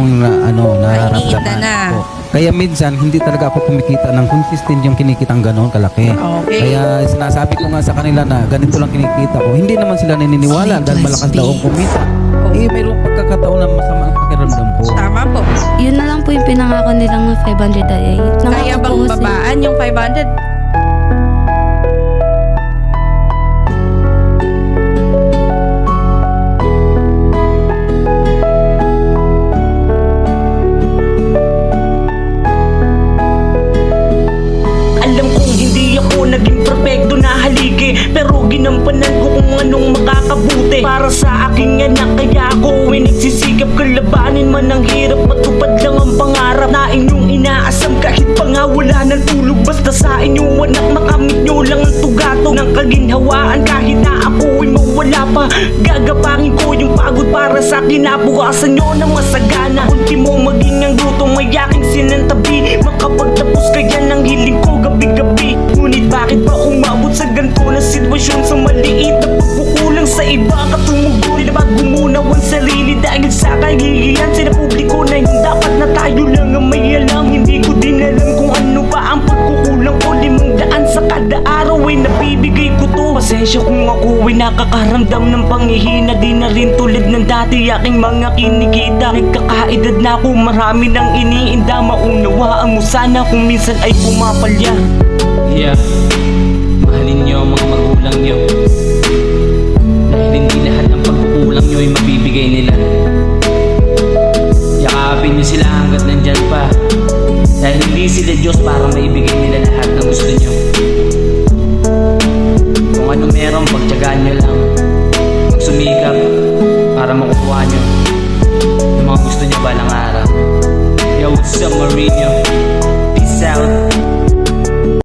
akong Iniinda nararamdaman na. po. Kaya minsan hindi talaga ako kumikita ng consistent yung kinikitang gano'n kalaki. Okay. Kaya sinasabi ko nga sa kanila na ganito lang kinikita ko. Hindi naman sila naniniwala dahil malakas daw akong kumita. Mayroong pagkakataon na masama ang pakiramdam ko. Tama po. Yun na lang po yung pinangako nilang 500 a day. Kaya bang babaan yung 500? Alam kong hindi ako naging perfecto na haligi, pero ginampanan ko kung anong makakabuti para sa aking anak. Kaya ako nagsisikap kalabanin man ang hirap, matupad lang ang pangarap na inyong inaasam. Kahit pa nga wala ng tulog, basta sa inyong anak makamit nyo lang ang tugato ng kaginhawaan. Kahit na ako'y mawala pa, gagapangin ko yung pagod para sa kinabukasan nyo na masagana. Ultimo maging ang lutong may aking sinantabi, makapagtapos kaya ng hiling ko gabi-gabi. Ngunit bakit ba umabot sa ganito na sitwasyon? Sa maliit na pagkukulang sa iba katumugoy na magumunaw ang sarili dahil sa kahihiyan sa publiko na yung dapat na tayo lang ang may alam. Hindi ko din alam kung ano ba ang pagkukulang ko. 500 sa kada araw ay nabibigay ko to. Pasensya kung ako ay nakakaramdam ng panghihina. Di na rin tulad ng dati aking mga kinikita. Nagkakaedad na ako, marami nang iniinda. Maunawaan mo sana kung minsan ay pumapalya. Yeah, mahalin niyo ang mga magulang niyo, dahil hindi lahat ng pagkukulang niyo ay mabibigay nila. Yakapin niyo sila hanggat nandyan pa, dahil hindi sila Diyos para maibigay nila lahat ng gusto niyo. Kung ano meron, pagtiyagaan niyo lang, magsumikap para makukuha niyo yung mga gusto niyo balang araw. Yo, what's up, Marino?